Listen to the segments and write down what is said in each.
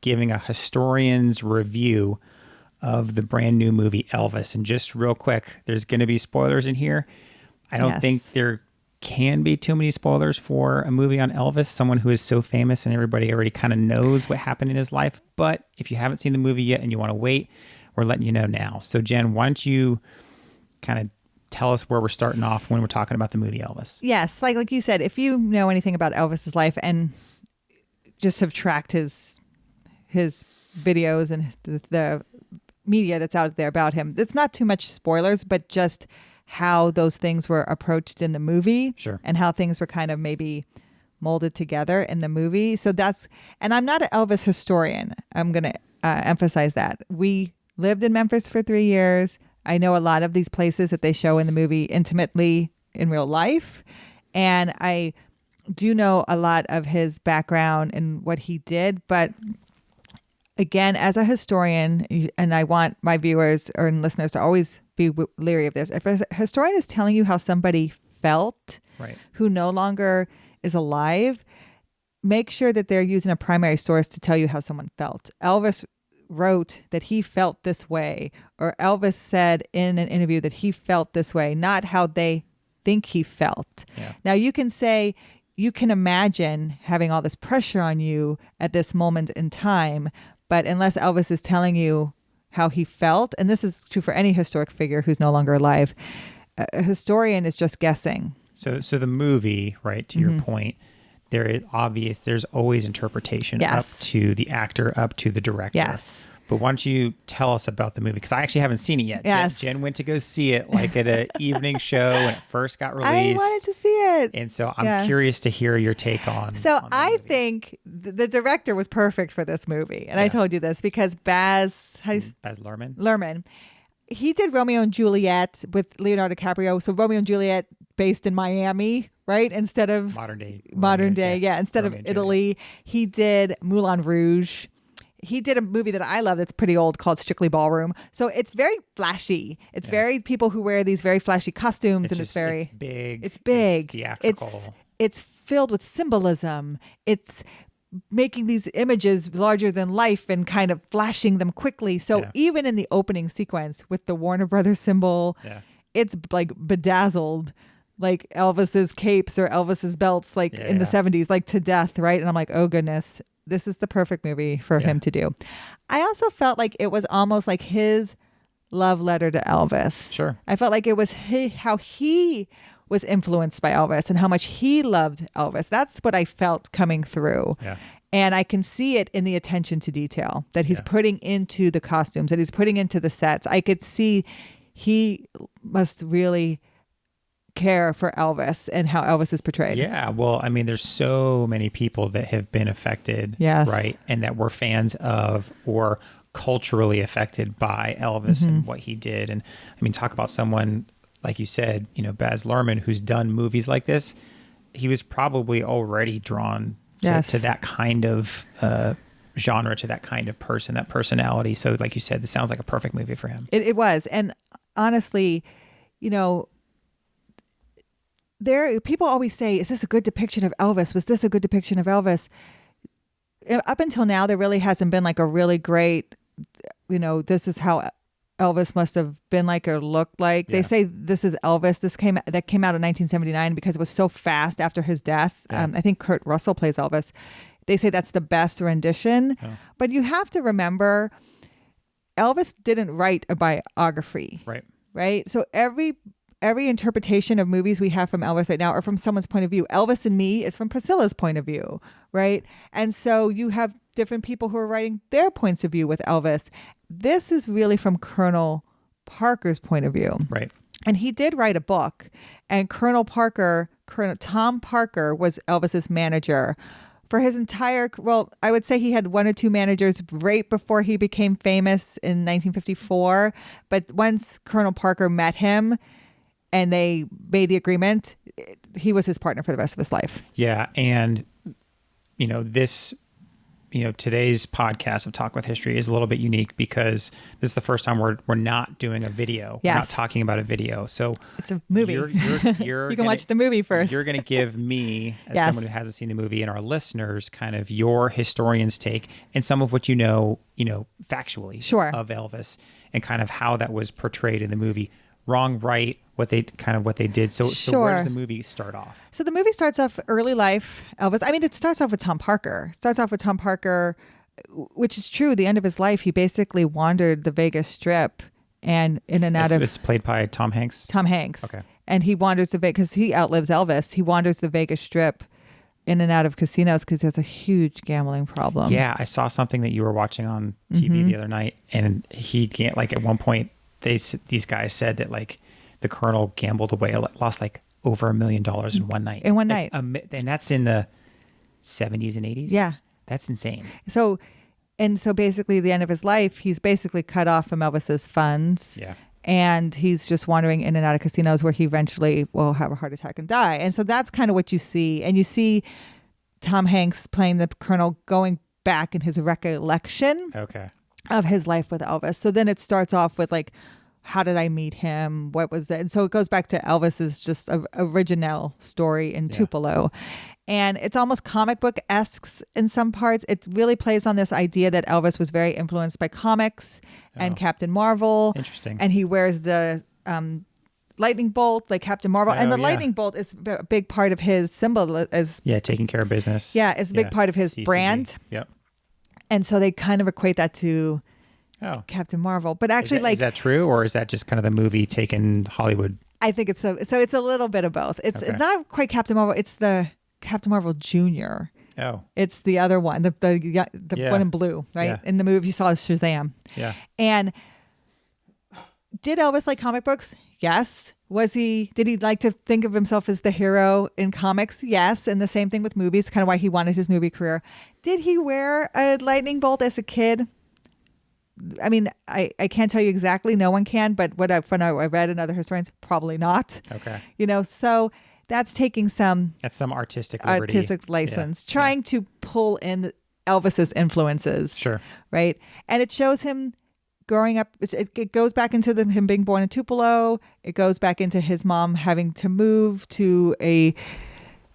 giving a historian's review of the brand new movie Elvis. And just real quick, there's going to be spoilers in here. I don't think there can be too many spoilers for a movie on Elvis, someone who is so famous and everybody already kind of knows what happened in his life. But if you haven't seen the movie yet and you want to wait, we're letting you know now. So Jen, why don't you kind of tell us where we're starting off when we're talking about the movie Elvis? Yes, like you said, if you know anything about Elvis's life and just have tracked his videos and the media that's out there about him, it's not too much spoilers, but just how those things were approached in the movie. Sure. And how things were kind of maybe molded together in the movie. So and I'm not an Elvis historian. I'm going to emphasize that. We lived in Memphis for 3 years. I know a lot of these places that they show in the movie intimately in real life. And I do know a lot of his background and what he did. But again, as a historian, and I want my viewers or listeners to always be leery of this. If a historian is telling you how somebody felt who no longer is alive, make sure that they're using a primary source to tell you how someone felt. Elvis wrote that he felt this way, or Elvis said in an interview that he felt this way, not how they think he felt. Yeah. Now you can say, you can imagine having all this pressure on you at this moment in time, but unless Elvis is telling you how he felt, and this is true for any historic figure who's no longer alive, a historian is just guessing. So the movie, right, to your point, there's always interpretation up to the actor, up to the director. Yes. But why don't you tell us about the movie? Because I actually haven't seen it yet. Yes. Jen went to go see it like at an evening show when it first got released. I wanted to see it. And so I'm curious to hear your take on I think the director was perfect for this movie. And I told you this because Baz Luhrmann? Luhrmann, he did Romeo and Juliet with Leonardo DiCaprio. So Romeo and Juliet based in Miami, right? Instead of modern day. Instead of Italy. He did Moulin Rouge. He did a movie that I love that's pretty old called Strictly Ballroom. So it's very flashy. It's very people who wear these very flashy costumes, it's big. It's big. It's theatrical. It's filled with symbolism. It's making these images larger than life and kind of flashing them quickly. So even in the opening sequence with the Warner Brothers symbol, it's like bedazzled, like Elvis's capes or Elvis's belts, like in the 70s, like to death, right? And I'm like, oh goodness, this is the perfect movie for him to do. I also felt like it was almost like his love letter to Elvis. Sure. I felt like it was how he was influenced by Elvis and how much he loved Elvis. That's what I felt coming through. Yeah. And I can see it in the attention to detail that he's putting into the costumes, that he's putting into the sets. I could see he must really care for Elvis and how Elvis is portrayed. Yeah. Well, I mean, there's so many people that have been affected, right? And that were fans of or culturally affected by Elvis and what he did. And I mean, talk about someone, like you said, Baz Luhrmann, who's done movies like this. He was probably already drawn to that kind of genre, to that kind of person, that personality. So like you said, this sounds like a perfect movie for him. It was. And honestly, people always say, is this a good depiction of Elvis? Was this a good depiction of Elvis? Up until now, there really hasn't been like a really great, this is how Elvis must have been like or looked like. They say this is Elvis. That came out in 1979 because it was so fast after his death. I think Kurt Russell plays Elvis. They say that's the best rendition. But you have to remember, Elvis didn't write a biography. Right? So every interpretation of movies we have from Elvis right now are from someone's point of view. Elvis and Me is from Priscilla's point of view, right? And so you have different people who are writing their points of view with Elvis. This is really from Colonel Parker's point of view. Right. And he did write a book. And Colonel Tom Parker was Elvis's manager for his entire, I would say he had one or two managers right before he became famous in 1954. But once Colonel Parker met him, and they made the agreement, he was his partner for the rest of his life. Yeah. And, this today's podcast of Talk with History is a little bit unique because this is the first time we're not doing a video. Yes. We're not talking about a video. So it's a movie. You're you can watch the movie first. You're going to give me, as Yes. someone who hasn't seen the movie, and our listeners kind of your historian's take and some of what you know factually Sure. of Elvis and kind of how that was portrayed in the movie. Wrong, right, what they did. So where does the movie start off? So the movie starts off early life Elvis. I mean, it starts off with Tom Parker. Which is true. The end of his life, he basically wandered the Vegas Strip and in and out of. It's played by Tom Hanks. Tom Hanks. Okay. And he wanders because he outlives Elvis. He wanders the Vegas Strip in and out of casinos because he has a huge gambling problem. Yeah, I saw something that you were watching on TV the other night, and he can't at one point. These guys said that the Colonel gambled away, lost over $1 million in one night. In one night. And that's in the 70s and 80s? Yeah. That's insane. So basically the end of his life, he's basically cut off from Elvis's funds. Yeah. And he's just wandering in and out of casinos where he eventually will have a heart attack and die. And so that's kind of what you see. And you see Tom Hanks playing the Colonel going back in his recollection. Okay. Of his life with Elvis. So then it starts off with how did I meet him? What was it? And so it goes back to Elvis's just original story in Tupelo. And it's almost comic book-esque in some parts. It really plays on this idea that Elvis was very influenced by comics and Captain Marvel. Interesting. And he wears the lightning bolt like Captain Marvel. And the lightning bolt is a big part of his symbol. Taking care of business. Yeah, it's a big part of his TCB. brand. Yep. And so they kind of equate that to Captain Marvel. But actually, is that true, or is that just kind of the movie taken Hollywood? I think it's it's a little bit of both. It's not quite Captain Marvel. It's the Captain Marvel Jr. Oh. It's the other one, the one in blue, right? Yeah. In the movie you saw Shazam. Yeah. And did Elvis like comic books? Yes. Did he like to think of himself as the hero in comics? Yes. And the same thing with movies, kind of why he wanted his movie career. Did he wear a lightning bolt as a kid? I mean, I can't tell you exactly. No one can. But when I read in other historians, probably not. Okay. So that's taking some artistic liberty. Artistic license, trying to pull in Elvis's influences. Sure. Right. And it shows him growing up. It goes back into him being born in Tupelo. It goes back into his mom having to move to a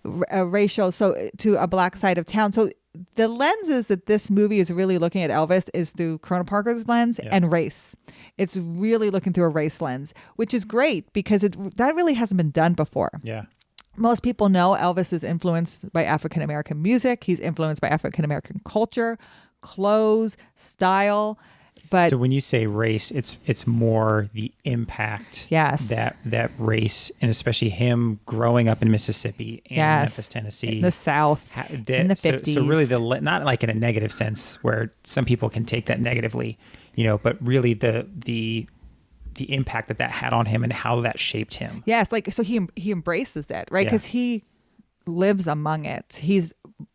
black side of town. So the lenses that this movie is really looking at Elvis is through Colonel Parker's lens and race. It's really looking through a race lens, which is great because that really hasn't been done before. Yeah. Most people know Elvis is influenced by African-American music. He's influenced by African-American culture, clothes, style. But so when you say race, it's more the impact that race, and especially him growing up in Mississippi and Memphis, Tennessee, in the South, in the 50s. So really, not like in a negative sense where some people can take that negatively, but really the impact that had on him and how that shaped him. Yes, so he embraces it, right? Because he lives among it. He's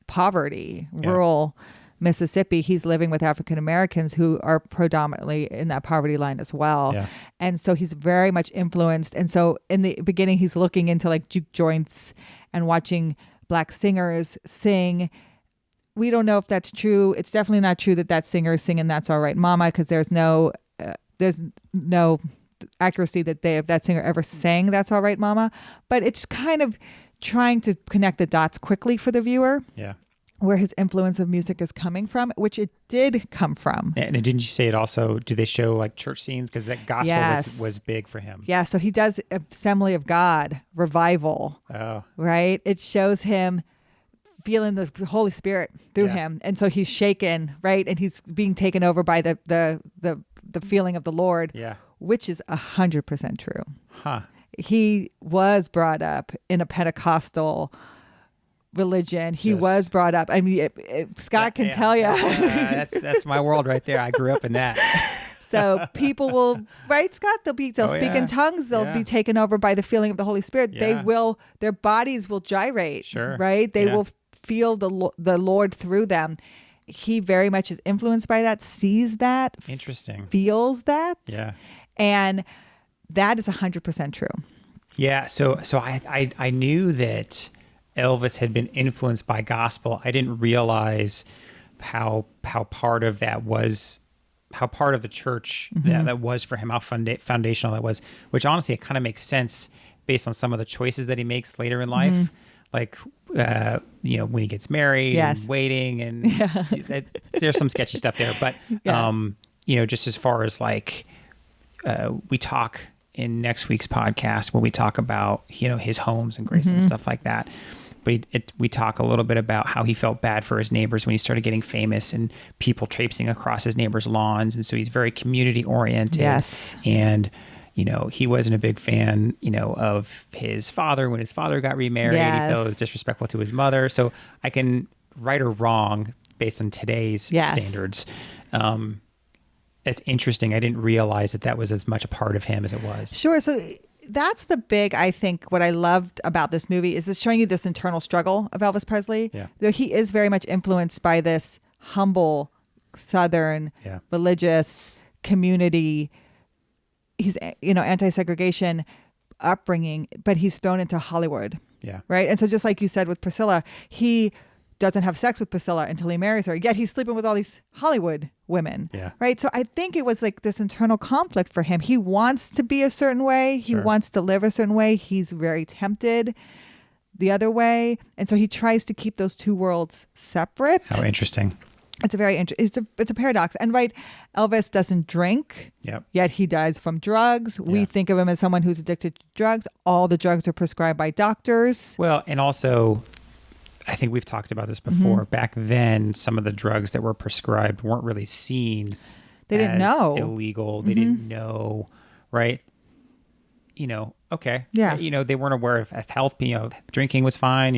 poverty, rural Mississippi. He's living with African Americans who are predominantly in that poverty line as well. Yeah. And so he's very much influenced. And so in the beginning, he's looking into juke joints and watching black singers sing. We don't know if that's true. It's definitely not true that singer is singing "That's All Right, Mama," because there's no accuracy that that singer ever sang "That's All Right, Mama." But it's kind of trying to connect the dots quickly for the viewer. Yeah. Where his influence of music is coming from, which it did come from. And didn't you say it also, do they show church scenes? Because that gospel was big for him. Yeah, so he does Assembly of God, revival. Oh. Right? It shows him feeling the Holy Spirit through him. And so he's shaken, right? And he's being taken over by the feeling of the Lord, which is 100% true. Huh. He was brought up in a Pentecostal religion. He was brought up. I mean, Scott can tell you. That's my world right there. I grew up in that. So people will, right, Scott? They'll speak in tongues. They'll be taken over by the feeling of the Holy Spirit. Yeah. Their bodies will gyrate. Sure. Right? They will feel the Lord through them. He very much is influenced by that, sees that. Interesting. Feels that. Yeah. And that is 100% true. Yeah. So I knew that Elvis had been influenced by gospel. I didn't realize how part of that was, how part of the church that was for him, how foundational that was, which honestly, it kind of makes sense based on some of the choices that he makes later in life. Like, when he gets married and waiting and there's some sketchy stuff there, but, just as far as like, we talk in next week's podcast when we talk about, his homes and Graceland and stuff like that. But we talk a little bit about how he felt bad for his neighbors when he started getting famous and people traipsing across his neighbors' lawns. And so he's very community oriented. Yes. And, he wasn't a big fan, of his father when his father got remarried. Yes. He felt it was disrespectful to his mother. So I can right or wrong based on today's standards. It's interesting. I didn't realize that was as much a part of him as it was. Sure. So that's the big, I think, what I loved about this movie is this showing you this internal struggle of Elvis Presley. Yeah. Though he is very much influenced by this humble, Southern, religious community. He's, anti-segregation upbringing, but he's thrown into Hollywood. Yeah. Right. And so just like you said with Priscilla, he doesn't have sex with Priscilla until he marries her, yet he's sleeping with all these Hollywood women. Yeah. Right. So I think it was like this internal conflict for him. He wants to be a certain way. He wants to live a certain way. He's very tempted the other way. And so he tries to keep those two worlds separate. How interesting. It's a very it's a paradox. And Elvis doesn't drink. Yep. Yet he dies from drugs. We think of him as someone who's addicted to drugs. All the drugs are prescribed by doctors. Well, and also, I think we've talked about this before. Back then, some of the drugs that were prescribed weren't really seen. They didn't know. Illegal. They didn't know, right? Okay. Yeah. They weren't aware of health. Drinking was fine.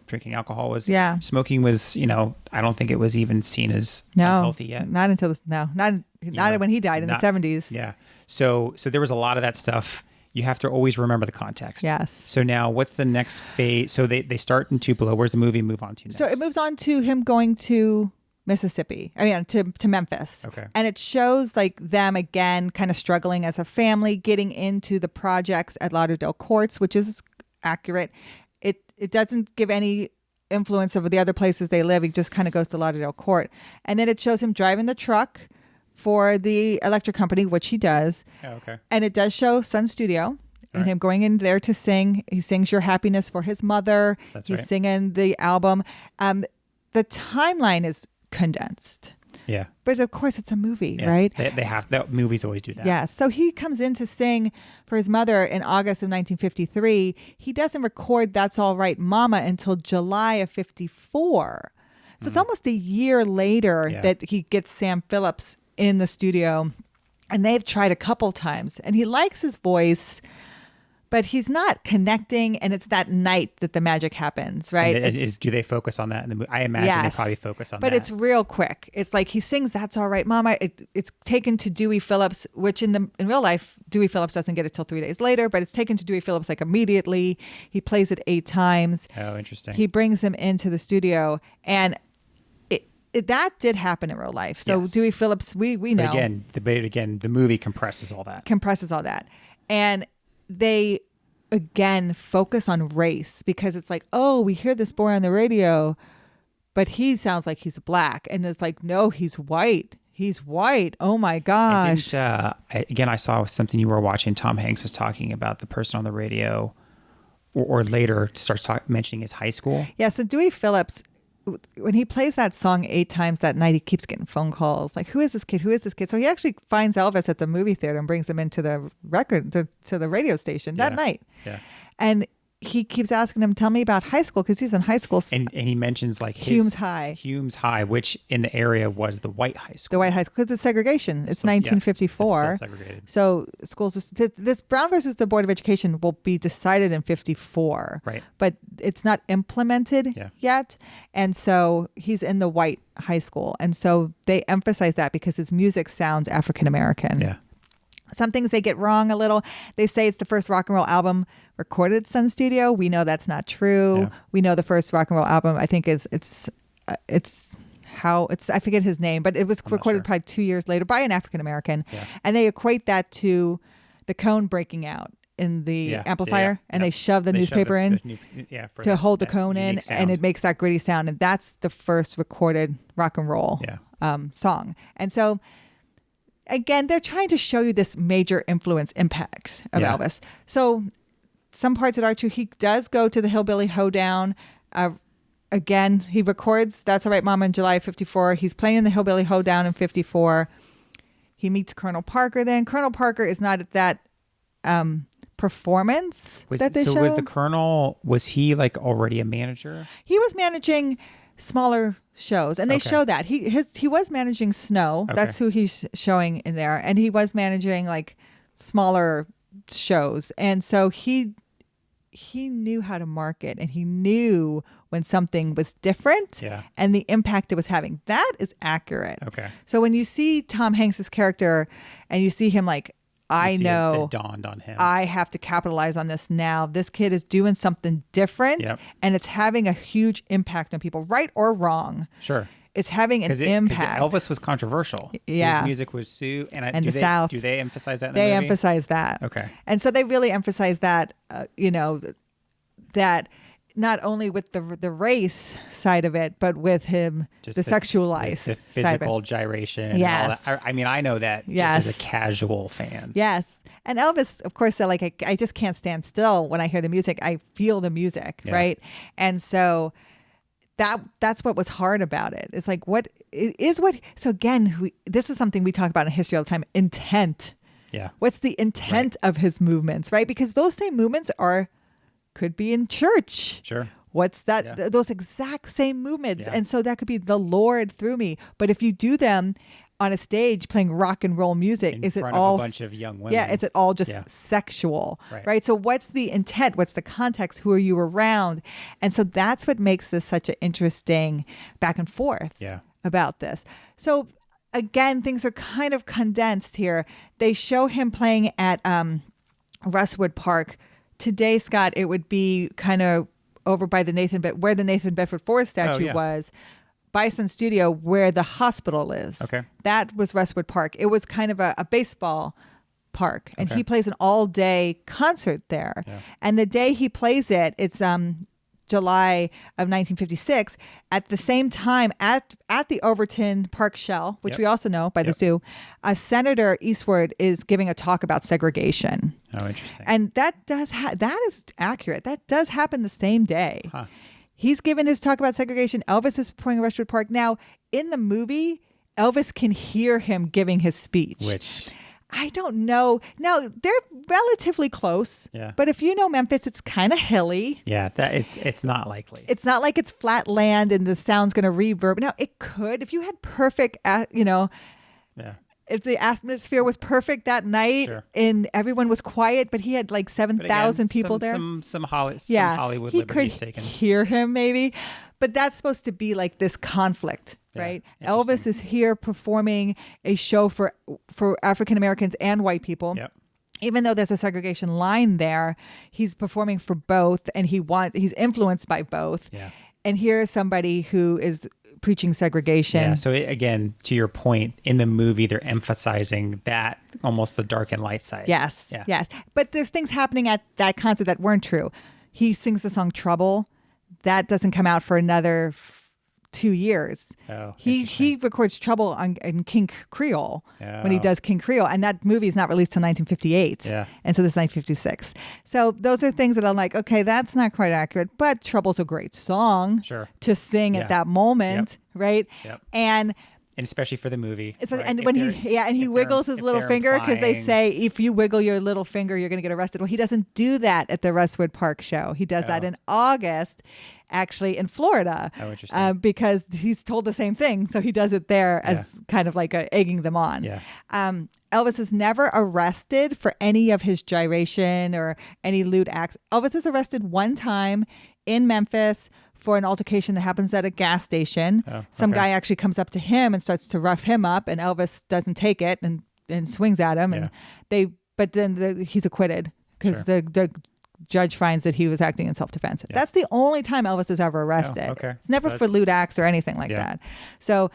Drinking alcohol was. Yeah. Smoking was. I don't think it was even seen as unhealthy yet. Not until this. No, not when he died in the 70s. Yeah. So there was a lot of that stuff. You have to always remember the context. Yes. So now what's the next phase? So they start in Tupelo. Where's the movie move on to next? So it moves on to him going to Mississippi. to Memphis. Okay. And it shows like them again kind of struggling as a family, getting into the projects at Lauderdale Courts, which is accurate. It doesn't give any influence of the other places they live. He just kind of goes to Lauderdale Court. And then it shows him driving the truck for the electric company, which he does. Oh, okay. And it does show Sun Studio and him going in there to sing. He sings Your Happiness for his mother. He's singing the album. The timeline is condensed. Yeah. But of course it's a movie, right? They have that. Movies always do that. Yeah. So he comes in to sing for his mother in August of 1953. He doesn't record That's All Right Mama until July of 54. So it's almost a year later that he gets Sam Phillips in the studio, and they've tried a couple times, and he likes his voice, but he's not connecting, and it's that night that the magic happens, right? Do they focus on that in the movie? I imagine they probably focus on that. But it's real quick. It's like he sings That's All Right Mama. It's taken to Dewey Phillips, which in real life, Dewey Phillips doesn't get it till 3 days later, but it's taken to Dewey Phillips like immediately. He plays it 8 times. Oh, interesting. He brings him into the studio, and that did happen in real life. So Dewey Phillips, we know. But again, the movie compresses all that. And they, again, focus on race because it's like, oh, we hear this boy on the radio, but he sounds like he's black. And it's like, no, he's white. He's white. Oh, my gosh. I saw something you were watching. Tom Hanks was talking about the person on the radio or later starts mentioning his high school. Yeah, so Dewey Phillips, when he plays that song 8 times that night, he keeps getting phone calls like, who is this kid? Who is this kid? So he actually finds Elvis at the movie theater and brings him into the to the radio station that night. Yeah. And he keeps asking him, tell me about high school, because he's in high school. And he mentions like Humes High, which in the area was the white high school. The white high school, because it's segregation. It's 1954. It's still segregated. So schools, this Brown versus the Board of Education will be decided in 54. Right. But it's not implemented yet. And so he's in the white high school. And so they emphasize that because his music sounds African American. Yeah. Some things they get wrong a little. They say it's the first rock and roll album recorded at Sun Studio. We know that's not true. Yeah. We know the first rock and roll album, I think, I forget his name, but it was recorded probably 2 years later by an African American. Yeah. And they equate that to the cone breaking out the amplifier, and they shove the newspaper in to hold the cone in, and it makes that gritty sound. And that's the first recorded rock and roll song. And so, again, they're trying to show you this major influence impact of Elvis. So some parts that are true. He does go to the Hillbilly Hoedown. Again, he records That's All Right Mama in July of 54. He's playing in the Hillbilly Hoedown in 54. He meets Colonel Parker then. Colonel Parker is not at that performance that they show. Was the Colonel, was he like already a manager? He was managing smaller shows, and they show that. He was managing Snow. That's who he's showing in there. And he was managing like smaller shows. And so he knew how to market, and he knew when something was different and the impact it was having. That is accurate. Okay. So when you see Tom Hanks's character and you see him like, I know it dawned on him. I have to capitalize on this now. This kid is doing something different and it's having a huge impact on people, right or wrong. Sure. It's having an impact. Elvis was control. Yeah. His music was Sue. And the South. Do they emphasize that in the movie? They emphasize that. Okay. And so they really emphasize that, that not only with the race side of it, but with him, just the sexualized the physical gyration. Yes. And all that. I mean, I know that just as a casual fan. Yes. And Elvis, of course, said, like, I just can't stand still when I hear the music. I feel the music, right? And so that's what was hard about it. It's like, so again, this is something we talk about in history all the time, intent. Yeah. What's the intent of his movements, right? Because those same movements could be in church. Sure. What's that? Yeah. Those exact same movements. Yeah. And so that could be the Lord through me. But if you do them on a stage playing rock and roll music, is it all a bunch of young women? Yeah, is it all just sexual? Right. So what's the intent? What's the context? Who are you around? And so that's what makes this such an interesting back and forth about this. So again, things are kind of condensed here. They show him playing at Russwood Park. Today, Scott, it would be kind of over by where the Nathan Bedford Forrest statue was, Bison Studio, where the hospital is. Okay. That was Russwood Park. It was kind of a baseball park, and he plays an all-day concert there. Yeah. And the day he plays it, it's July of 1956. At the same time, at the Overton Park Shell, which we also know by the zoo, Senator Eastwood is giving a talk about segregation. Oh, interesting. And that is accurate. That does happen the same day. Huh. He's given his talk about segregation. Elvis is performing at Rushwood Park. Now, in the movie, Elvis can hear him giving his speech. Which? I don't know. Now, they're relatively close. Yeah. But if you know Memphis, it's kind of hilly. Yeah, it's not likely. It's not like it's flat land and the sound's going to reverb. Now, it could. If you had perfect, if the atmosphere was perfect that night and everyone was quiet, but he had like 7,000 people there. Some Hollywood liberties taken. He could hear him maybe. But that's supposed to be like this conflict, right? Elvis is here performing a show for African Americans and white people. Yep. Even though there's a segregation line there, he's performing for both, and he's influenced by both. Yeah. And here is somebody who is preaching segregation. Yeah. So again, to your point, in the movie, they're emphasizing that almost the dark and light side. Yes. Yeah. Yes. But there's things happening at that concert that weren't true. He sings the song Trouble. That doesn't come out for another 2 years. Oh, he records Trouble in King Creole when he does King Creole, and that movie is not released till 1958. Yeah. And so this is 1956. So those are things that I'm like, okay, that's not quite accurate, but Trouble's a great song to sing at that moment, right? Yep. And especially for the movie. And when he wiggles his little finger, because they say if you wiggle your little finger, you're going to get arrested. Well, he doesn't do that at the Rushwood Park show. He does that in August, actually in Florida. Oh, interesting. Because he's told the same thing. So he does it there as kind of like egging them on. Yeah. Elvis is never arrested for any of his gyration or any lewd acts. Elvis is arrested one time in Memphis for an altercation that happens at a gas station. Some guy actually comes up to him and starts to rough him up, and Elvis doesn't take it and swings at him. And but then he's acquitted because the judge finds that he was acting in self-defense. That's the only time Elvis is ever arrested. It's never for lewd acts or anything like that. So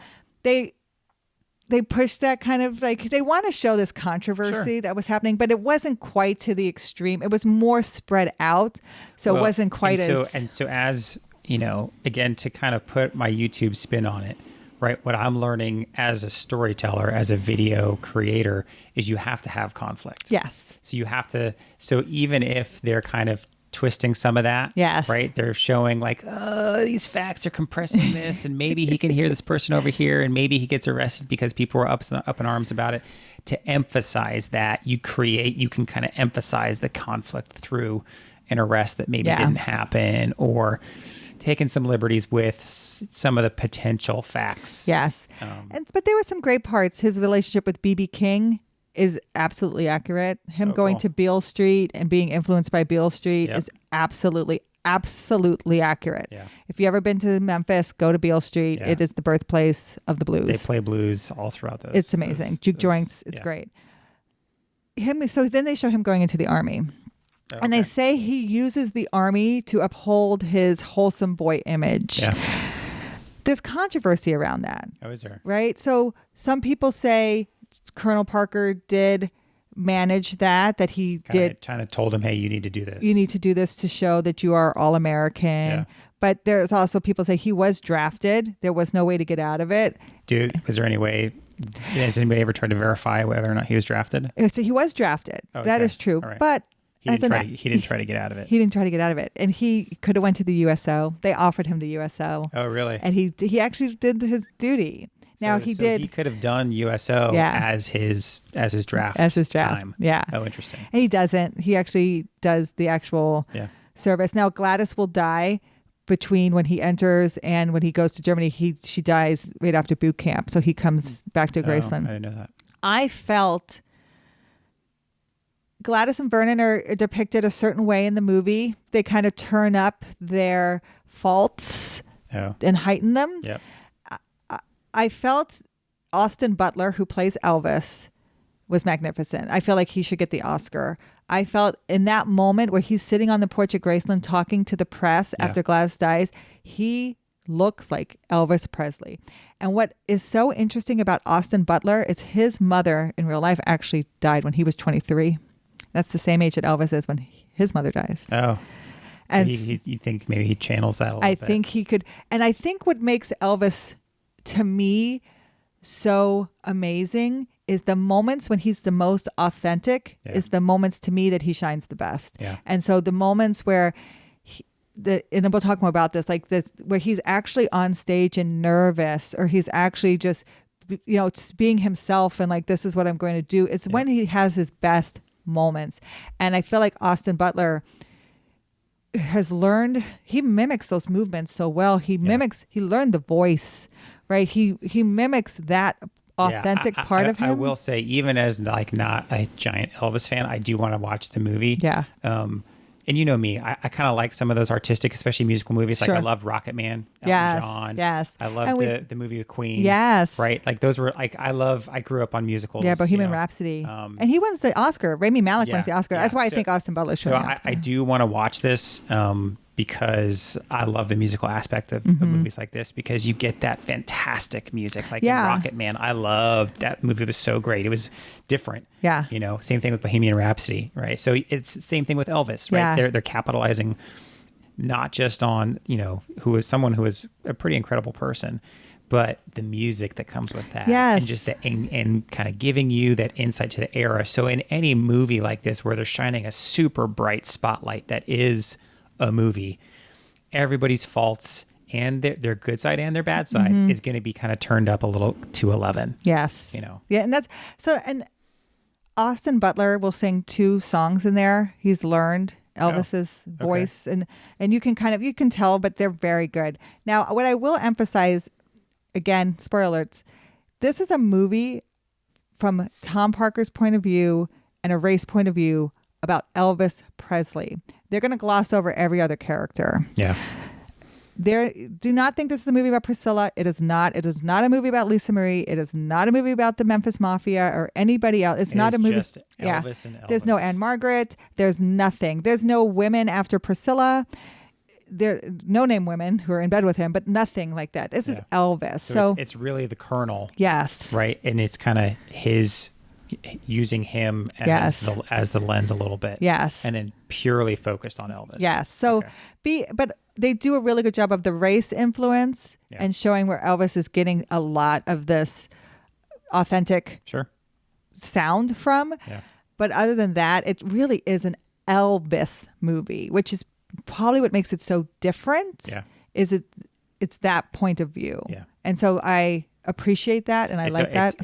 they pushed that kind of like, they want to show this controversy that was happening, but it wasn't quite to the extreme. It was more spread out. So it wasn't quite so as, you know, again, to kind of put my YouTube spin on it, right? What I'm learning as a storyteller, as a video creator, is you have to have conflict. Yes. So you have to, so even if they're kind of twisting some of that, yes, right? They're showing like, oh, these facts are compressing this, and maybe he can hear this person over here, and maybe he gets arrested because people were up in arms about it. To emphasize that, you can kind of emphasize the conflict through an arrest that maybe didn't happen, or taking some liberties with some of the potential facts. Yes. But there were some great parts. His relationship with B.B. King is absolutely accurate. Him going to Beale Street and being influenced by Beale Street is absolutely accurate. Yeah. If you've ever been to Memphis, go to Beale Street. Yeah. It is the birthplace of the blues. They play blues all throughout those. It's amazing. Juke joints. It's great. So then they show him going into the army. Okay. And they say he uses the army to uphold his wholesome boy image. Yeah. There's controversy around that. Oh, is there? Right? So some people say Colonel Parker did manage that he kind of told him, hey, you need to do this. You need to do this to show that you are all American. Yeah. But there's also people say he was drafted. There was no way to get out of it. Dude, was there any way? Has anybody ever tried to verify whether or not he was drafted? So he was drafted. Oh, that is true. Right. But he didn't try to get out of it. He didn't try to get out of it. And he could have went to the USO. They offered him the USO. Oh, really? And he actually did his duty. Now he could have done USO as his draft time. Yeah. Oh, interesting. And he doesn't. He actually does the actual service. Now Gladys will die between when he enters and when he goes to Germany. She dies right after boot camp, so he comes back to Graceland. I didn't know that. I felt Gladys and Vernon are depicted a certain way in the movie. They kind of turn up their faults and heighten them. Yep. I felt Austin Butler, who plays Elvis, was magnificent. I feel like he should get the Oscar. I felt in that moment where he's sitting on the porch at Graceland talking to the press after Gladys dies, he looks like Elvis Presley. And what is so interesting about Austin Butler is his mother in real life actually died when he was 23. That's the same age that Elvis is when his mother dies. Oh. And so you think maybe he channels that a little bit? I think he could. And I think what makes Elvis, to me, so amazing is the moments when he's the most authentic is the moments to me that he shines the best. Yeah. And so the moments where and we'll talk more about this, like this, where he's actually on stage and nervous, or he's actually just, just being himself and like, this is what I'm going to do. It's when he has his best moments. And I feel like Austin Butler has learned, he mimics those movements so well. He learned the voice. Right. He mimics that authentic part of him. I will say, even as like not a giant Elvis fan, I do want to watch the movie. Yeah. And you know me, I kind of like some of those artistic, especially musical movies. Like I loved Rocket Man, Elton John. Yes. I loved the movie with Queen. Yes. Right. Like those were like, I grew up on musicals. Yeah, Bohemian Rhapsody. And he wins the Oscar. Rami Malek wins the Oscar. That's why I think Austin Butler should win the Oscar. I do want to watch this because I love the musical aspect of movies like this, because you get that fantastic music. Like in Rocket Man, I loved that movie. It was so great. It was different. Yeah. Same thing with Bohemian Rhapsody, right? So it's the same thing with Elvis, right? Yeah. They're capitalizing not just on, who is someone who is a pretty incredible person, but the music that comes with that. Yes. And just and kind of giving you that insight to the era. So in any movie like this where they're shining a super bright spotlight that is a movie, everybody's faults and their good side and their bad side is going to be kind of turned up a little to 11. Yes. Yeah. And that's so, and Austin Butler will sing 2 songs in there. He's learned Elvis's voice and you can tell, but they're very good. Now, what I will emphasize, again, spoiler alerts, this is a movie from Tom Parker's point of view and a race point of view about Elvis Presley. They're going to gloss over every other character. Yeah. Do not think this is a movie about Priscilla. It is not. It is not a movie about Lisa Marie. It is not a movie about the Memphis Mafia or anybody else. It's not a movie. Just Elvis and Elvis. There's no Anne Margaret. There's nothing. There's no women after Priscilla. they're no-name women who are in bed with him, but nothing like that. This is Elvis. So it's really the Colonel. Yes. Right. And it's kind of his using him as the lens a little bit. Yes. And then purely focused on Elvis. Yes. So but they do a really good job of the race influence and showing where Elvis is getting a lot of this authentic sound from. Yeah. But other than that, it really is an Elvis movie, which is probably what makes it so different. Yeah. It's that point of view. Yeah. And so I appreciate that, and I like that.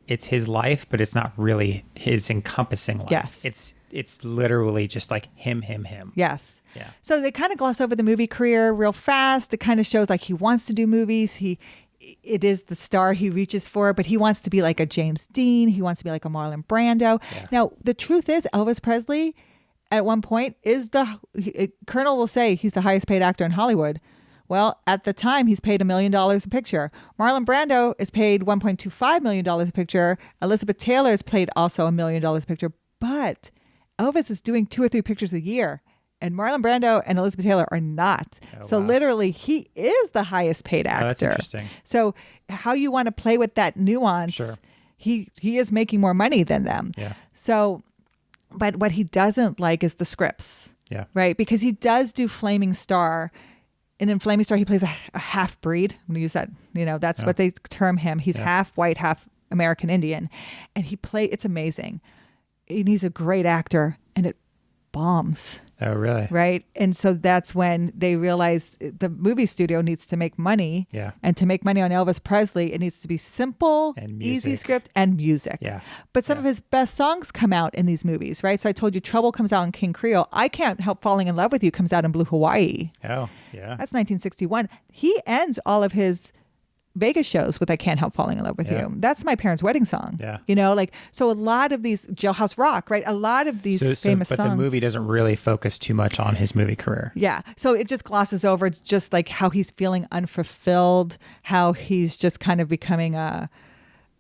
It's his life, but it's not really his encompassing life. Yes. It's literally just like him. Yes. Yeah. So they kind of gloss over the movie career real fast. It kind of shows like he wants to do movies. It is the star he reaches for, but he wants to be like a James Dean. He wants to be like a Marlon Brando. Yeah. Now, the truth is Elvis Presley at one point Colonel will say he's the highest paid actor in Hollywood. Well, at the time, he's paid $1 million a picture. Marlon Brando is paid $1.25 million a picture. Elizabeth Taylor is paid also $1 million a picture. But Elvis is doing 2 or 3 pictures a year. And Marlon Brando and Elizabeth Taylor are not. Oh, so literally, he is the highest paid actor. Oh, that's interesting. So how you want to play with that nuance, he is making more money than them. Yeah. So, but what he doesn't like is the scripts. Yeah. Right? Because he does do Flaming Star. And in Flaming Star, he plays a half-breed. I'm going to use that. That's what they term him. He's half white, half American Indian. And it's amazing. And he's a great actor. And it bombs. Oh, really? Right? And so that's when they realize the movie studio needs to make money. Yeah. And to make money on Elvis Presley, it needs to be simple, easy script, and music. Yeah. But some of his best songs come out in these movies, right? So I told you Trouble comes out in King Creole. I Can't Help Falling in Love with You comes out in Blue Hawaii. Oh, yeah. That's 1961. He ends all of his Vegas shows with I Can't Help Falling in Love with You. That's my parents' wedding song. Yeah. So a lot of these, Jailhouse Rock, right? A lot of these famous songs. But the movie doesn't really focus too much on his movie career. Yeah. So it just glosses over just like how he's feeling unfulfilled, how he's just kind of becoming a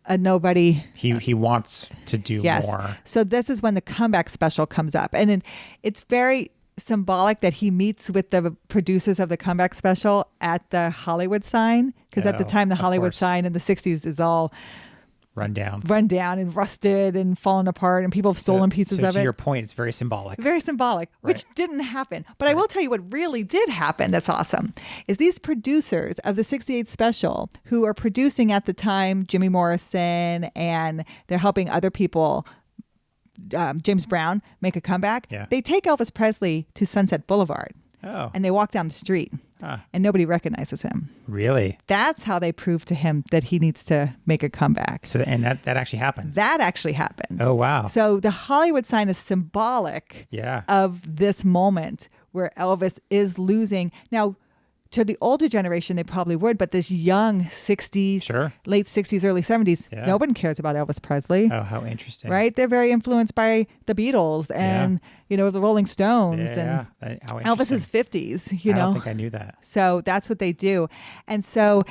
nobody. He wants to do more. So this is when the comeback special comes up. And it's very symbolic that he meets with the producers of the comeback special at the Hollywood sign, because at the time the Hollywood sign in the 60s is all run down and rusted and fallen apart, and people have stolen pieces of it. To your point, it's very symbolic, which didn't happen. But I will tell you what really did happen that's awesome is these producers of the 68 special, who are producing at the time Jimmy Morrison, and they're helping other people, James Brown, make a comeback. Yeah. They take Elvis Presley to Sunset Boulevard. Oh. And they walk down the street. And nobody recognizes him. Really? That's how they prove to him that he needs to make a comeback. So, and that actually happened. That actually happened. Oh, wow. So the Hollywood sign is symbolic of this moment where Elvis is losing. Now, to the older generation, they probably would, but this young 60s, late 60s, early 70s, no one cares about Elvis Presley. Oh, how interesting. Right? They're very influenced by the Beatles and, the Rolling Stones and Elvis's 50s, I don't think I knew that. So that's what they do. And so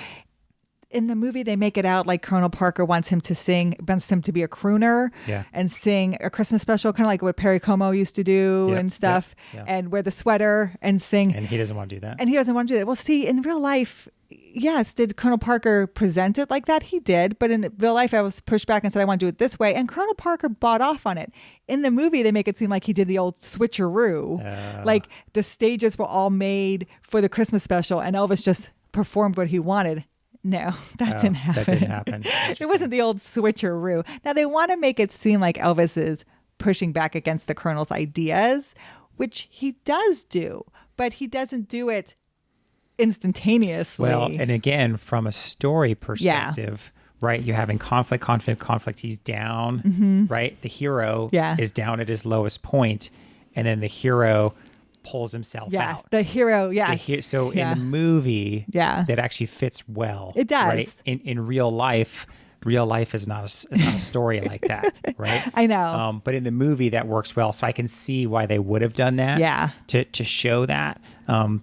in the movie, they make it out like Colonel Parker wants him to be a crooner and sing a Christmas special, kind of like what Perry Como used to do and stuff, and wear the sweater and sing. And he doesn't want to do that. Well, see, in real life, yes, did Colonel Parker present it like that? He did. But in real life, I was pushed back and said, I want to do it this way. And Colonel Parker bought off on it. In the movie, they make it seem like he did the old switcheroo. Like the stages were all made for the Christmas special and Elvis just performed what he wanted. No, that didn't happen. That didn't happen. It wasn't the old switcheroo. Now, they want to make it seem like Elvis is pushing back against the Colonel's ideas, which he does do, but he doesn't do it instantaneously. Well, and again, from a story perspective, right? You're having conflict. He's down, right? The hero is down at his lowest point, and then the hero pulls himself out. The hero, So in the movie, that actually fits well. It does. Right? In real life is not a story like that, right? I know. But in the movie, that works well. So I can see why they would have done that. Yeah. To show that,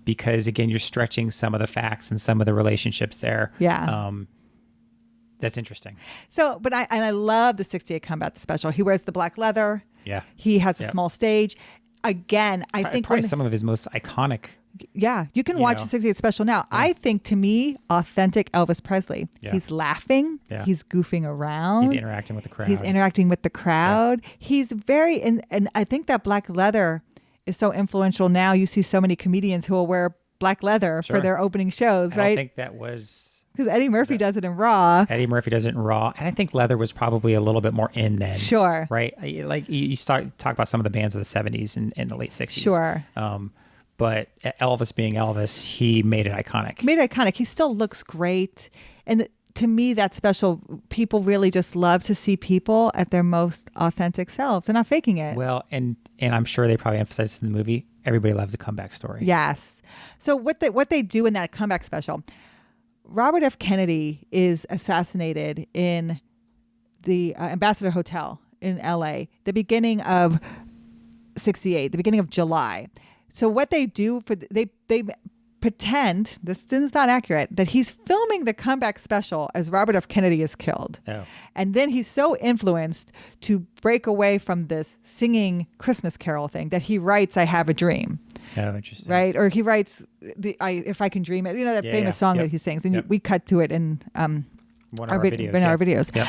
because again, you're stretching some of the facts and some of the relationships there. Yeah. That's interesting. So, but I love the 68 Combat Special. He wears the black leather. Yeah. He has a small stage. Again, I think probably some of his most iconic Yeah, you can watch the 68 special now. Yeah. I think, to me, authentic Elvis Presley. Yeah. He's laughing. Yeah. He's goofing around. He's interacting with the crowd. Yeah. He's very, and I think that black leather is so influential now. You see so many comedians who will wear black leather for their opening shows, right? I don't think that was... Because Eddie Murphy does it in Raw. Eddie Murphy does it in Raw. And I think leather was probably a little bit more in then. Sure. Right? Like you talk about some of the bands of the 70s and the late 60s. Sure. But Elvis being Elvis, he made it iconic. He still looks great. And to me, that's special. People really just love to see people at their most authentic selves. They're not faking it. Well, and I'm sure they probably emphasize this in the movie. Everybody loves a comeback story. Yes. So what they do in that comeback special... Robert F. Kennedy is assassinated in the Ambassador Hotel in LA, the beginning of 68, the beginning of July. So what they do they pretend, this is not accurate, that he's filming the comeback special as Robert F. Kennedy is killed. Oh. And then he's so influenced to break away from this singing Christmas carol thing that he writes I Have a Dream. Oh, interesting. Right? Or he writes If I Can Dream It, that famous song that he sings. And we cut to it in one of our videos. Yep.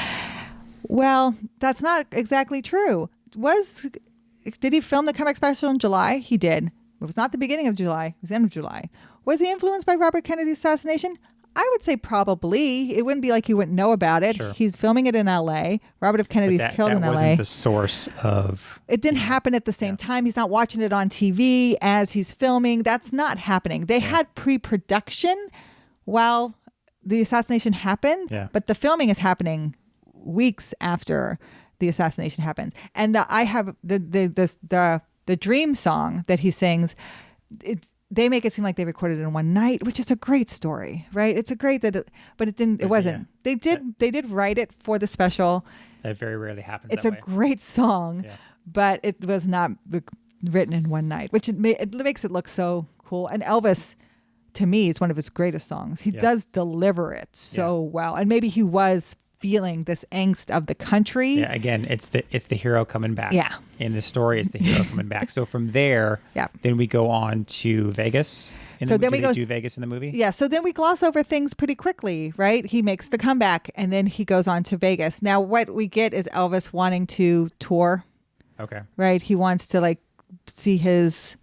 Well, that's not exactly true. Did he film the comeback special in July? He did. It was not the beginning of July. It was the end of July. Was he influenced by Robert Kennedy's assassination? I would say probably. It wouldn't be like he wouldn't know about it. Sure. He's filming it in L.A. Robert F. Kennedy's killed in L.A. That wasn't the source of... It didn't happen at the same time. He's not watching it on TV as he's filming. That's not happening. They had pre-production while the assassination happened, but the filming is happening weeks after the assassination happens. And the Dream song that he sings, they make it seem like they recorded it in one night, which is a great story, right? It's a great but it didn't. It wasn't. They did write it for the special. That very rarely happens. It's a great song, but it was not written in one night, which it makes it look so cool. And Elvis, to me, is one of his greatest songs. He does deliver it so well, and maybe he was feeling this angst of the country. Yeah, again, it's the hero coming back. Yeah. In the story, it's the hero coming back. So from there, then we go on to Vegas. Then we do Vegas in the movie? Yeah, so then we gloss over things pretty quickly, right? He makes the comeback, and then he goes on to Vegas. Now, what we get is Elvis wanting to tour. Okay. Right? He wants to, see his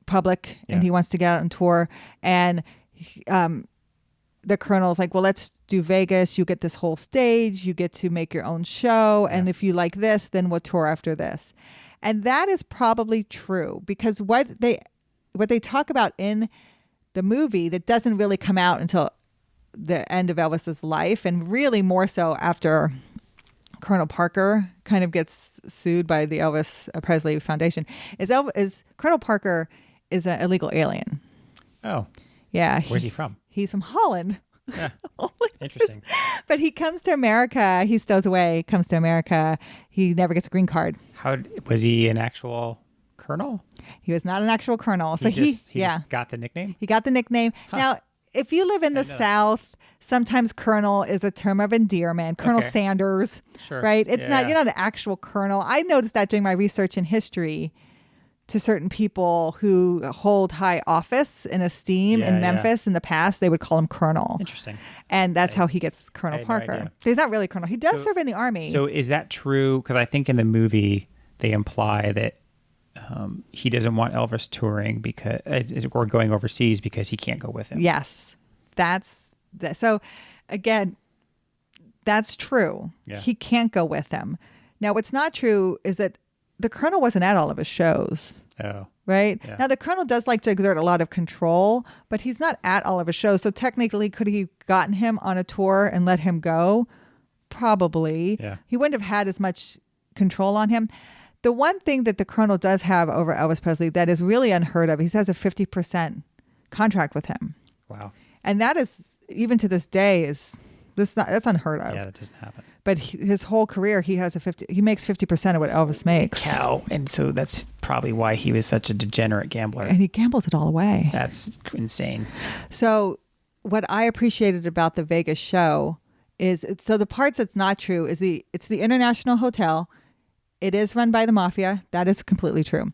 public, and he wants to get out on tour. And the colonel's like, well, let's do Vegas. You get this whole stage. You get to make your own show. And if you like this, then we'll tour after this. And that is probably true, because what they talk about in the movie that doesn't really come out until the end of Elvis's life, and really more so after Colonel Parker kind of gets sued by the Elvis Presley Foundation, is Colonel Parker is an illegal alien. Oh. Yeah. Where's he from? He's from Holland. Yeah. Interesting. But he comes to America. He stows away, comes to America. He never gets a green card. Was he an actual colonel? He was not an actual colonel. So he just got the nickname? He got the nickname. Huh. Now, if you live in the South, sometimes colonel is a term of endearment. Colonel Sanders, right? It's not, you're not an actual colonel. I noticed that during my research in history to certain people who hold high office and esteem in Memphis in the past, they would call him colonel. Interesting. And that's how he gets Colonel Parker. No, he's not really colonel. He does serve in the army. So is that true? Because I think in the movie they imply that he doesn't want Elvis touring or going overseas because he can't go with him. Yes, so again, that's true. Yeah. He can't go with him. Now, what's not true is that the colonel wasn't at all of his shows. Oh. Right? Yeah. Now, the colonel does like to exert a lot of control, but he's not at all of his shows. So technically, could he have gotten him on a tour and let him go? Probably. Yeah. He wouldn't have had as much control on him. The one thing that the colonel does have over Elvis Presley that is really unheard of, he has a 50% contract with him. Wow. And that is, even to this day, that's unheard of. Yeah, that doesn't happen. But his whole career, he makes 50% of what Elvis makes. Cow. And so that's probably why he was such a degenerate gambler. And he gambles it all away. That's insane. So what I appreciated about the Vegas show is, so the parts that's not true is it's the International Hotel. It is run by the mafia. That is completely true.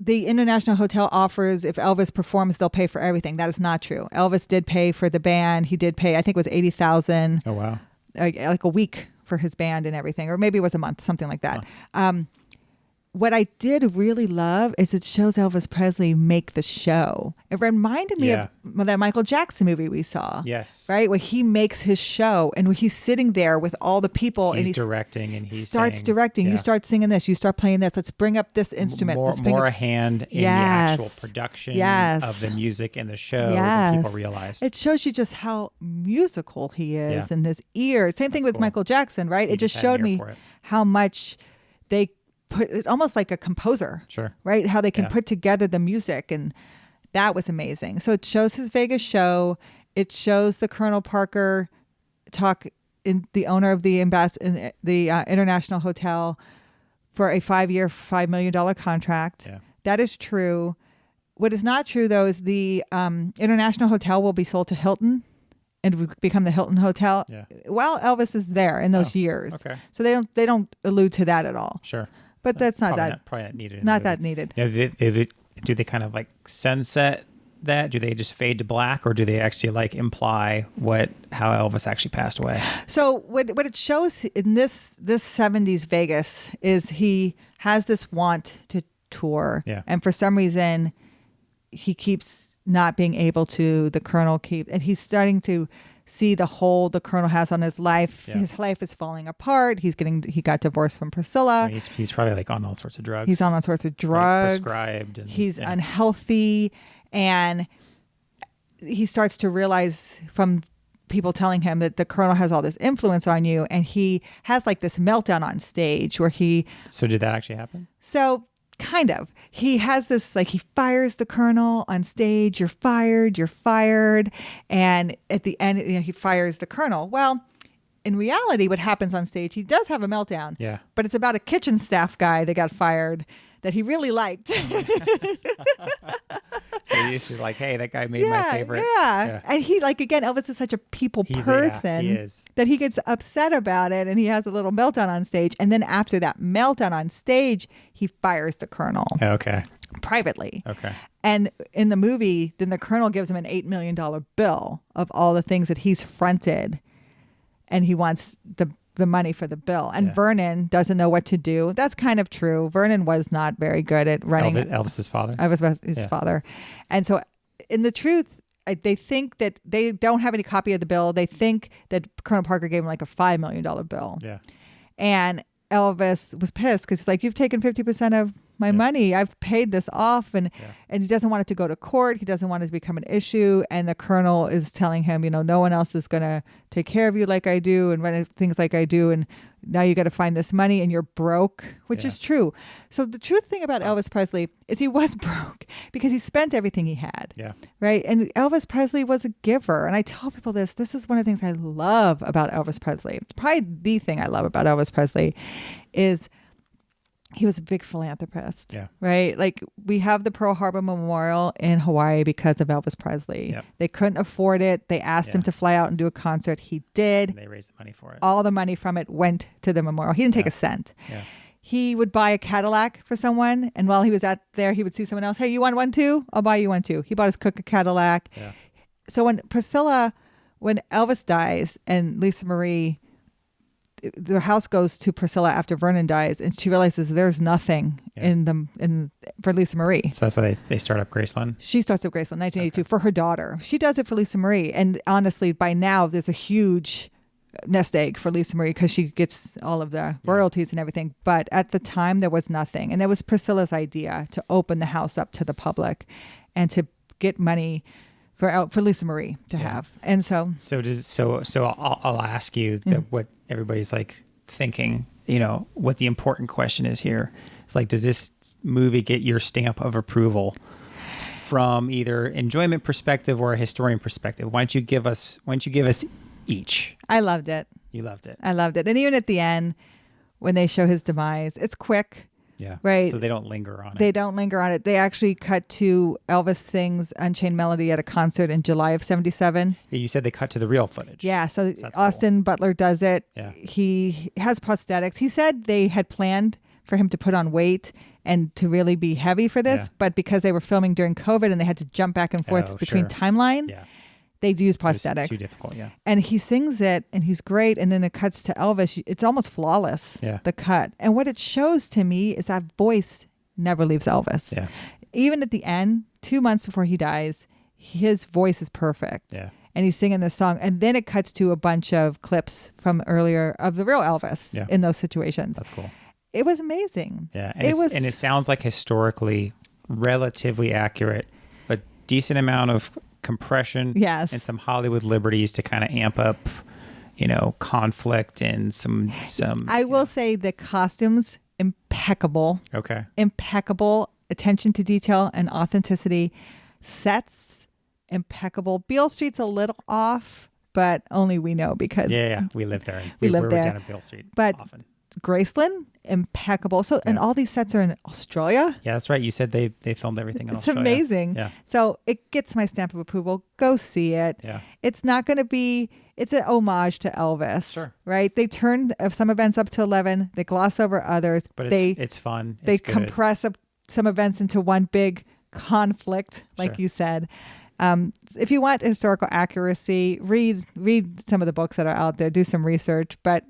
the International Hotel offers if Elvis performs, they'll pay for everything. That is not true. Elvis did pay for the band. He did pay, I think it was $80,000. Oh, wow. Like a week for his band and everything, or maybe it was a month, something like that. Huh. What I did really love is it shows Elvis Presley make the show. It reminded me of that Michael Jackson movie we saw. Yes. Right? Where he makes his show and he's sitting there with all the people. He's and directing and he starts directing. Yeah. You start singing this. You start playing this. Let's bring up this instrument. More a hand in the actual production of the music and the show than people realized. It shows you just how musical he is and his ear. Same thing with Michael Jackson, right? It just showed me how much they put it almost like a composer, right? How they can put together the music, and that was amazing. So it shows his Vegas show. It shows the Colonel Parker talk in the owner of the International Hotel for a 5-year, $5 million contract. Yeah. That is true. What is not true though is the International Hotel will be sold to Hilton and become the Hilton Hotel while Elvis is there in those years. Okay. So they don't allude to that at all. Sure. But so that's probably not needed. Not that needed. Now, do they kind of like sunset that? Do they just fade to black, or do they actually like imply how Elvis actually passed away? So what it shows in this 70s Vegas is he has this want to tour, and for some reason he keeps not being able to. The Colonel and he's starting to see the hold the Colonel has on his life. Yeah. His life is falling apart. He got divorced from Priscilla. I mean, he's probably like on all sorts of drugs. He's on all sorts of drugs. Like prescribed. And, he's unhealthy. And he starts to realize from people telling him that the Colonel has all this influence on you. And he has like this meltdown on stage where So did that actually happen? So kind of. He has this, like, he fires the Colonel on stage. You're fired. And at the end, he fires the Colonel. Well, in reality, what happens on stage, he does have a meltdown. Yeah. But it's about a kitchen staff guy that got fired that he really liked. So he's like, hey, that guy made my favorite. Yeah. And he, like, again, Elvis is such a people person he is. That he gets upset about it and he has a little meltdown on stage. And then after that meltdown on stage, he fires the Colonel. Okay. Privately. Okay. And in the movie, then the Colonel gives him an $8 million bill of all the things that he's fronted. And he wants the money for the bill. And Vernon doesn't know what to do. That's kind of true. Vernon was not very good at running. Elvis's father? Elvis his father. And so in the truth, they think that they don't have any copy of the bill. They think that Colonel Parker gave him like a $5 million bill. Yeah. And Elvis was pissed because he's like, you've taken 50% of my money. I've paid this off. And he doesn't want it to go to court. He doesn't want it to become an issue. And the Colonel is telling him, no one else is going to take care of you like I do and run things like I do. And now you got to find this money and you're broke, which is true. So the truth thing about Elvis Presley is he was broke because he spent everything he had. Yeah. Right. And Elvis Presley was a giver. And I tell people this is one of the things I love about Elvis Presley. Probably the thing I love about Elvis Presley is he was a big philanthropist, right? Like we have the Pearl Harbor Memorial in Hawaii because of Elvis Presley. Yep. They couldn't afford it. They asked him to fly out and do a concert. He did. And they raised the money for it. All the money from it went to the memorial. He didn't take a cent. Yeah. He would buy a Cadillac for someone. And while he was out there, he would see someone else. Hey, you want one too? I'll buy you one too. He bought his cook a Cadillac. Yeah. So when Elvis dies and Lisa Marie, the house goes to Priscilla after Vernon dies, and she realizes there's nothing for Lisa Marie. So that's why they start up Graceland? She starts up Graceland, 1982, for her daughter. She does it for Lisa Marie. And honestly, by now, there's a huge nest egg for Lisa Marie because she gets all of the royalties and everything. But at the time, there was nothing. And it was Priscilla's idea to open the house up to the public and to get money for Lisa Marie to have. And so I'll ask you that what everybody's like thinking, what the important question is here. It's like, does this movie get your stamp of approval from either enjoyment perspective or a historian perspective? Why don't you give us each? I loved it. You loved it. I loved it. And even at the end, when they show his demise, it's quick. Yeah. Right. So they don't linger on it. They don't linger on it. They actually cut to Elvis sings Unchained Melody at a concert in July of 1977. Yeah, you said they cut to the real footage. Yeah. So Austin Butler does it. Yeah. He has prosthetics. He said they had planned for him to put on weight and to really be heavy for this. Yeah. But because they were filming during COVID and they had to jump back and forth between timeline, they use prosthetics. It's too difficult, And he sings it and he's great. And then it cuts to Elvis. It's almost flawless, the cut. And what it shows to me is that voice never leaves Elvis. Yeah. Even at the end, 2 months before he dies, his voice is perfect. Yeah. And he's singing this song. And then it cuts to a bunch of clips from earlier of the real Elvis in those situations. That's cool. It was amazing. Yeah. And it sounds like historically relatively accurate, but decent amount of compression and some Hollywood liberties to kind of amp up, conflict and some I will say the costumes, impeccable. Okay. Impeccable attention to detail and authenticity. Sets, impeccable. Beale Street's a little off, but only we know because we live there. We live there down at Beale Street but often. Graceland, impeccable. So, and all these sets are in Australia. Yeah, that's right. You said they filmed everything in Australia. It's amazing. Yeah. So it gets my stamp of approval. Go see it. Yeah. It's not going to be, it's an homage to Elvis. Sure. Right? They turn some events up to 11. They gloss over others. But it's fun. They compress some events into one big conflict, like you said. If you want historical accuracy, read some of the books that are out there, do some research, but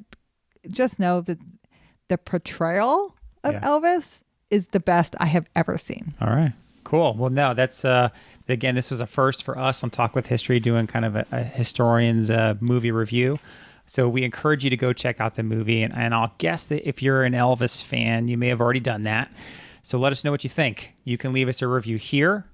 just know that the portrayal of Elvis is the best I have ever seen. All right. Cool. Well, no, that's, again, this was a first for us on Talk with History, doing kind of a historian's movie review. So we encourage you to go check out the movie. And I'll guess that if you're an Elvis fan, you may have already done that. So let us know what you think. You can leave us a review here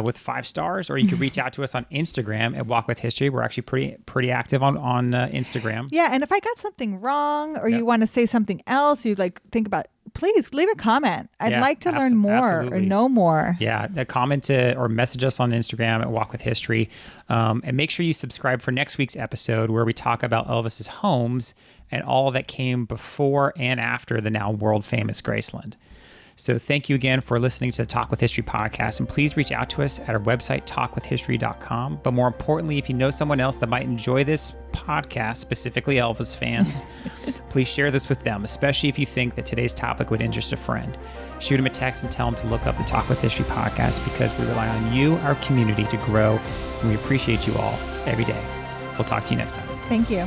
with 5 stars, or you can reach out to us on Instagram at Walk with History. We're actually pretty active on Instagram. Yeah, and if I got something wrong, or you want to say something else, you think about, please leave a comment. I'd like to learn more or know more. Yeah, comment or message us on Instagram at Walk with History, and make sure you subscribe for next week's episode where we talk about Elvis's homes and all that came before and after the now world famous Graceland. So thank you again for listening to the Talk with History podcast, and please reach out to us at our website, talkwithhistory.com. But more importantly, if you know someone else that might enjoy this podcast, specifically Elvis fans, please share this with them, especially if you think that today's topic would interest a friend. Shoot them a text and tell them to look up the Talk with History podcast, because we rely on you, our community, to grow, and we appreciate you all every day. We'll talk to you next time. Thank you.